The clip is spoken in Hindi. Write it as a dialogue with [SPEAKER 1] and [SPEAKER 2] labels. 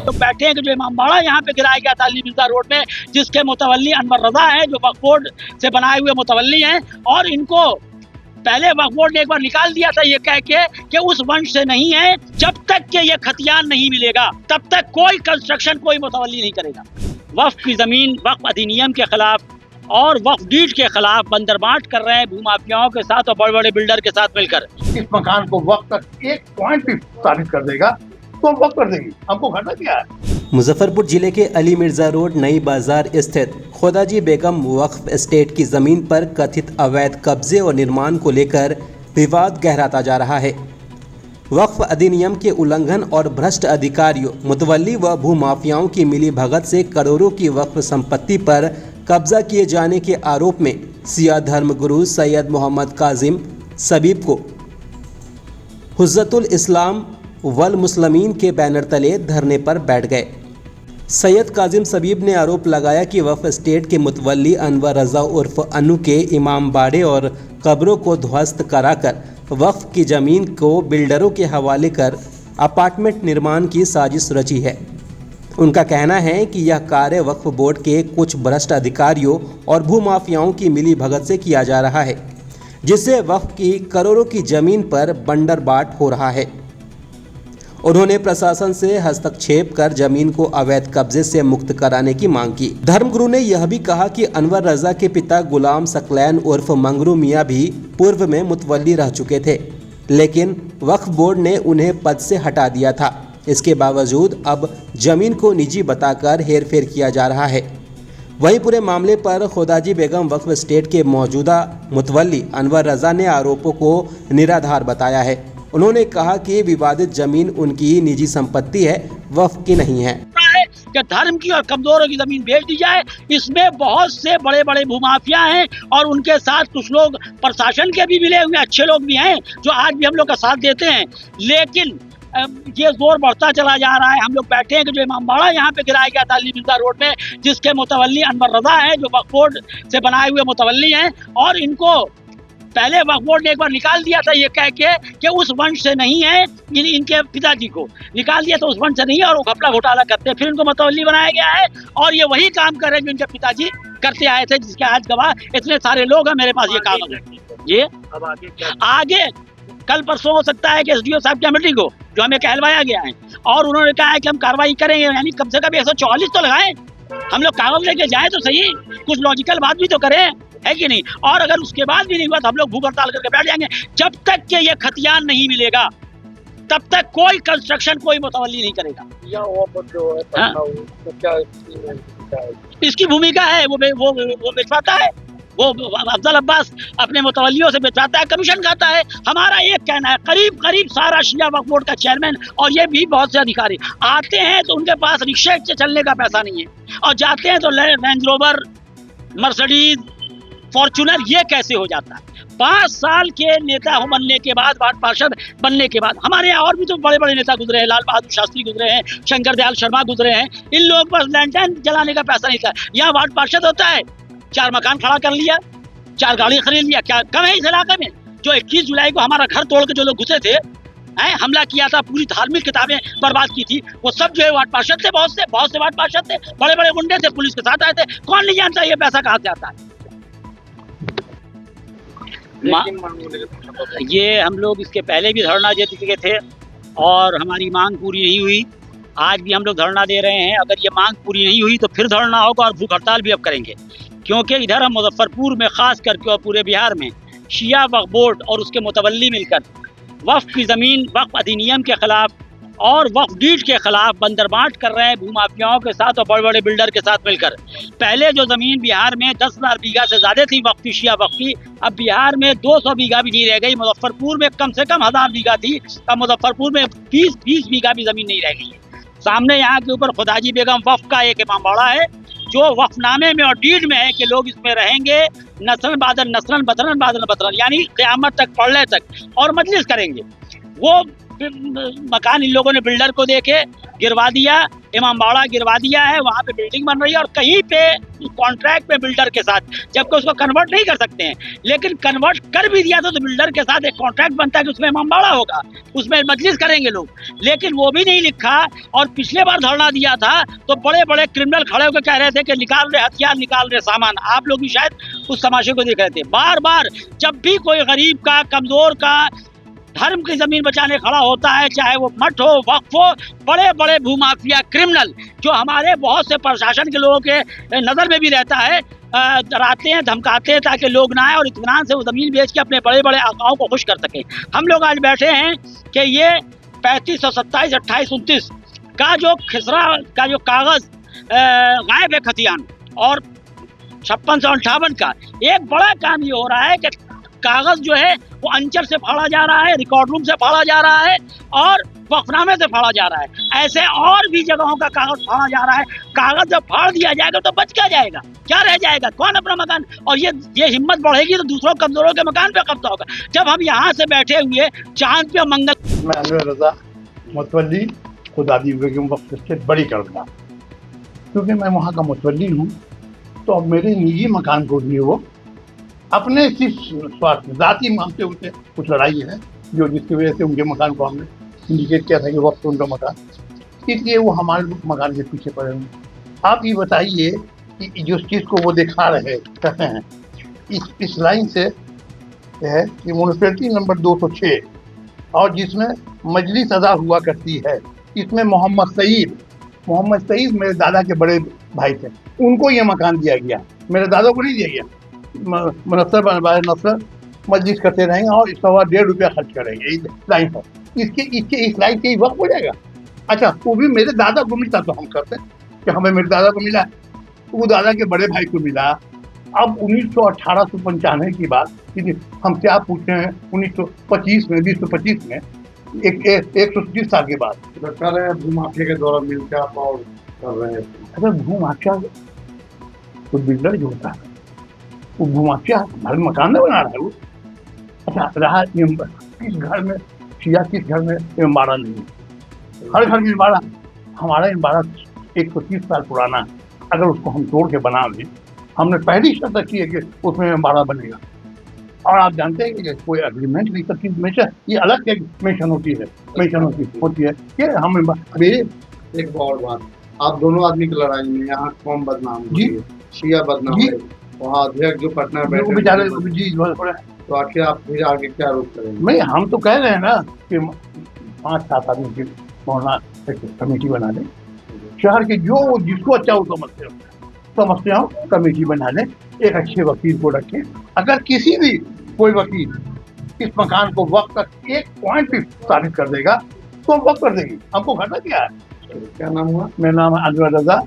[SPEAKER 1] तो बैठे हैं कि जो इमामबाड़ा यहाँ पे गिराया गया था अली मिर्जा रोड में, जिसके मुतवल्ली अनवर रजा है, जो वक्फ बोर्ड से बनाए हुए मुतवल्ली हैं, और इनको पहले वक्फ बोर्ड ने एक बार निकाल दिया था ये कह के कि उस वंश से नहीं है। जब तक के ये खतियान नहीं मिलेगा तब तक कोई कंस्ट्रक्शन कोई मुतवल्ली नहीं करेगा। वक्फ की जमीन वक्फ अधिनियम के खिलाफ और वक्फ डीड के खिलाफ बंदरबांट कर रहे हैं भूमाफियाओं के साथ और बड़े बड़े बिल्डर के साथ मिलकर।
[SPEAKER 2] इस मकान को वक्त तक एक पॉइंट भी साबित कर देगा तो हम वक्त कर देंगे, हमको घटना क्या है।
[SPEAKER 3] मुजफ्फरपुर जिले के अली मिर्जा रोड नई बाजार स्थित खोदाजी बेगम वक्फ एस्टेट की जमीन पर कथित अवैध कब्जे और निर्माण को लेकर विवाद गहराता जा रहा है। वक्फ अधिनियम के उल्लंघन और भ्रष्ट अधिकारियों, मुतवल्ली व भूमाफियाओं की मिली भगत से करोड़ों की वक्फ संपत्ति पर कब्जा किए जाने के आरोप में सिया धर्मगुरु सैयद मोहम्मद काजिम सबीब को हुज्जतुल इस्लाम वल मुस्लिमीन के बैनर तले धरने पर बैठ गए। सैयद काजिम सबीब ने आरोप लगाया कि वक्फ एस्टेट के मुतवल्ली अनवर रजा उर्फ अनु के इमाम बाड़े और कब्रों को ध्वस्त कराकर वक्फ की ज़मीन को बिल्डरों के हवाले कर अपार्टमेंट निर्माण की साजिश रची है। उनका कहना है कि यह कार्य वक्फ बोर्ड के कुछ भ्रष्ट अधिकारियों और भूमाफियाओं की मिली भगत से किया जा रहा है, जिससे वक्फ की करोड़ों की ज़मीन पर बंदरबाट हो रहा है। उन्होंने प्रशासन से हस्तक्षेप कर जमीन को अवैध कब्जे से मुक्त कराने की मांग की। धर्मगुरु ने यह भी कहा कि अनवर रजा के पिता गुलाम सकलैन उर्फ मंगरू मियाँ भी पूर्व में मुतवल्ली रह चुके थे, लेकिन वक्फ बोर्ड ने उन्हें पद से हटा दिया था। इसके बावजूद अब जमीन को निजी बताकर हेरफेर किया जा रहा है। वहीं पूरे मामले पर खोदाजी बेगम वक्फ एस्टेट के मौजूदा मुतवल्ली अनवर रजा ने आरोपों को निराधार बताया है। उन्होंने कहा कि विवादित जमीन उनकी निजी संपत्ति है, वक्फ की नहीं है।
[SPEAKER 1] कि धर्म की और कमजोरों की जमीन बेच दी जाए। इसमें बहुत से बड़े बड़े भूमाफिया हैं और उनके साथ कुछ लोग प्रशासन के भी मिले हुए अच्छे लोग भी हैं जो आज भी हम लोग का साथ देते हैं, लेकिन ये जोर बढ़ता चला जा रहा है। हम लोग बैठे हैं कि जो इमामबाड़ा यहाँ पे गिराया गया था अली मिर्जा रोड में, जिसके मुतवल्ली अनवर रजा है, जो वक्फ बोर्ड से बनाए हुए मुतवल्ली हैं, और इनको पहले वक्फ बोर्ड ने एक बार निकाल दिया था ये कह के कि उस वंश से नहीं है। इनके पिताजी को निकाल दिया तो उस वंश से नहीं है और वो घपला घोटाला करते हैं, फिर उनको मुतवल्ली बनाया गया है और ये वही काम कर रहे हैं जो इनके पिताजी करते आए थे, जिसके आज गवाह इतने सारे लोग हैं मेरे पास ये कागज है। ये अब आगे कल परसों हो सकता है कि एसडीओ साहब की कमेटी को जो हमें कहलवाया गया है और उन्होंने कहा है कि हम कार्रवाई करेंगे, यानी कम से कम 144 तो लगाएं, हम लोग कागज लेके जाए तो सही, कुछ लॉजिकल बात भी तो करें, है कि नहीं। और अगर उसके बाद भी नहीं हुआ तो हम लोग भूख हड़ताल करके बैठ जाएंगे। जब तक के ये खतियान नहीं मिलेगा तब तक कोई कंस्ट्रक्शन कोई मुतवल्ली नहीं करेगा। इसकी भूमिका है वो बिछवाता है, वो अफजल अब्बास अपने मुतवल्लियों से बिछवाता है, कमीशन खाता है। हमारा एक कहना है, करीब करीब सारा शिया वक्फ बोर्ड का चेयरमैन और ये भी बहुत से अधिकारी आते हैं तो उनके पास रिक्शे से चलने का पैसा नहीं है और जाते हैं तो रेंज रोवर, मर्सिडीज, फॉर्चूनर, ये कैसे हो जाता है। 5 साल के नेता बनने के बाद, वार्ड पार्षद बनने के बाद, हमारे यहाँ और भी तो बड़े बड़े नेता गुजरे हैं, लाल बहादुर शास्त्री गुजरे हैं, शंकर दयाल शर्मा गुजरे हैं, इन लोगों के पास लैंटर्न जलाने का पैसा नहीं था। यहाँ वार्ड पार्षद होता है, 4 मकान खड़ा कर लिया, 4 गाड़ी खरीद लिया, क्या कम है इस इलाके में। जो 21 जुलाई को हमारा घर तोड़ के जो लोग घुसे थे, हमला किया था, पूरी धार्मिक किताबें बर्बाद की थी, वो सब जो है वार्ड पार्षद थे, बहुत से वार्ड पार्षद थे, बड़े बड़े गुंडे थे, पुलिस के साथ आए थे। कौन नहीं जानता ये पैसा कहाँ से आता है। ये हम लोग इसके पहले भी धरना दे चुके थे और हमारी मांग पूरी नहीं हुई। आज भी हम लोग धरना दे रहे हैं। अगर ये मांग पूरी नहीं हुई तो फिर धरना होगा और भूख हड़ताल भी अब करेंगे, क्योंकि इधर हम मुजफ्फरपुर में खास करके और पूरे बिहार में शिया वक्फ बोर्ड और उसके मुतवल्ली मिलकर वक्फ की ज़मीन वक्फ अधिनियम के खिलाफ और वक्फ डीड के खिलाफ बंदरबाट कर रहे हैं भूमाफियाओं के साथ और बड़े बड़े बिल्डर के साथ मिलकर। पहले जो ज़मीन बिहार में 10,000 बीघा से ज़्यादा थी वक्फी शिया वक्फी, अब बिहार में 200 बीघा भी नहीं रह गई। मुजफ्फरपुर में कम से कम 1000 बीघा थी, अब मुजफ्फरपुर में 20 बीघा भी ज़मीन नहीं रह गई है। सामने यहाँ के ऊपर खोदाजी बेगम वक्फ का एक इमामबाड़ा है जो वक्फनामे में और डीड में है कि लोग इसमें रहेंगे नस्लन बादल नस्लन बतरन बादल बतरन, यानी क़यामत तक पढ़ने तक, और मजलिस करेंगे। वो मकान इन लोगों ने बिल्डर को देके गिरवा दिया, इमामबाड़ा गिरवा दिया है, वहाँ पे बिल्डिंग बन रही है और कहीं पे कॉन्ट्रैक्ट पे बिल्डर के साथ, जबकि उसको कन्वर्ट नहीं कर सकते हैं, लेकिन कन्वर्ट कर भी दिया तो बिल्डर के साथ एक कॉन्ट्रैक्ट बनता है कि उसमें इमामबाड़ा होगा, उसमें मजलिस करेंगे लोग, लेकिन वो भी नहीं लिखा। और पिछले बार धरना दिया था तो बड़े बड़े क्रिमिनल खड़े होकर कह रहे थे कि निकाल रहे हथियार, निकाल रहे सामान। आप लोग भी शायद उस तमाशे को देख रहे थे। बार बार जब भी कोई गरीब का, कमजोर का धर्म की जमीन बचाने खड़ा होता है, चाहे वो मठ हो, वक्फ हो, बड़े बड़े भूमाफिया क्रिमिनल जो हमारे बहुत से प्रशासन के लोगों के नज़र में भी रहता है, डराते हैं, धमकाते हैं ताकि लोग ना आए और इत्मीनान से वो ज़मीन बेच के अपने बड़े बड़े आकाओं को खुश कर सकें। हम लोग आज बैठे हैं कि ये 3527, 28, 29 का जो खिसरा का जो कागज़ गायब है खतियान, और 5658 का एक बड़ा काम ये हो रहा है कि कागज जो है वो अंचर से फाड़ा जा रहा है, रिकॉर्ड रूम से फाड़ा जा रहा है और वक्फनामे से फाड़ा जा रहा है। ऐसे और भी जगहों का कागज फाड़ा जा रहा है। कागज जब फाड़ दिया जाएगा तो बच क्या जाएगा, क्या रह जाएगा, कौन अपना मकान, और ये हिम्मत बढ़ेगी तो दूसरों कमजोरों के मकान पे कब्जा होगा। जब हम यहाँ से बैठे हुए चांद पे मंगल।
[SPEAKER 2] मैं अनवर रजा मुतवल्ली खुदादी बेगम वक्फ एस्टेट बड़ी करना, क्योंकि मैं वहाँ का मुतवल्ली हूँ, तो अब मेरे निजी मकान को भी वो अपने सिर्फ स्वार्थ जाती हमसे उनसे कुछ लड़ाई है, जो जिसकी वजह से उनके मकान को हमने इंडिकेट किया था कि वक्त उनका मकान, इसलिए वो हमारे मकान के पीछे पड़े हुए। आप ये बताइए कि जो चीज़ को वो दिखा रहे कहते हैं इस लाइन से है कि म्यूनिसिपैलिटी नंबर 206 और जिसमें मजलिस अदा हुआ करती है, इसमें मोहम्मद सईद मेरे दादा के बड़े भाई थे, उनको ये मकान दिया गया, मेरे दादा को नहीं दिया गया। नसर मजलिस करते रहेंगे और 1.5 रुपया खर्च करेंगे इस लाइन पर, इस लाइन के ही वक्त हो जाएगा। अच्छा, वो भी मेरे दादा को मिलता तो हम करते कि हमें मेरे दादा को मिला, वो दादा के बड़े भाई को मिला। अब 1895 की बात, हमसे आप पूछते हैं 1925 में, 2025 में, 130 साल के बाद
[SPEAKER 4] कर रहे हैं भूमाफिया के द्वारा मिलकर आप और कर रहे हैं।
[SPEAKER 2] अगर भूमाफिया तो बिल्डर जो होता है वो भूमाफिया घर मकान नहीं बना रहा है वो। अच्छा, रहा किस घर में शिया, किस घर में इमामबाड़ा नहीं है, हर घर में इमामबाड़ा। हमारा इमामबाड़ा 130 साल पुराना है, अगर उसको हम तोड़ के बना लें, हमने पहली शर्त रखी है कि उसमें इमामबाड़ा बनेगा। और आप जानते हैं कि कोई एग्रीमेंट नहीं, सब चीज़ मेंशन, ये अलग एक मेंशन होती है कि हम अभी
[SPEAKER 4] एक और बात, आप दोनों आदमी की लड़ाई में यहाँ कौन बदनाम
[SPEAKER 2] जी,
[SPEAKER 4] शिया बदनाम है, वहाँ अध्यक्ष जो पटना बैठे
[SPEAKER 2] बेचारे जी,
[SPEAKER 4] तो आखिर आप फिर आगे क्या रुख करेंगे?
[SPEAKER 2] नहीं, हम तो कह रहे हैं ना कि 5-7 आदमी की मोहल्ला कमेटी बना दें, शहर के जो जिसको अच्छा हो समझते हो कमेटी बना लें, एक अच्छे वकील को रखें। अगर किसी भी कोई वकील इस मकान को वक्त तक एक पॉइंट भी साबित कर देगा तो वक्त कर देगी, हमको घटना क्या है।
[SPEAKER 4] क्या नाम हुआ?
[SPEAKER 2] मेरा नाम है अनवर रजा।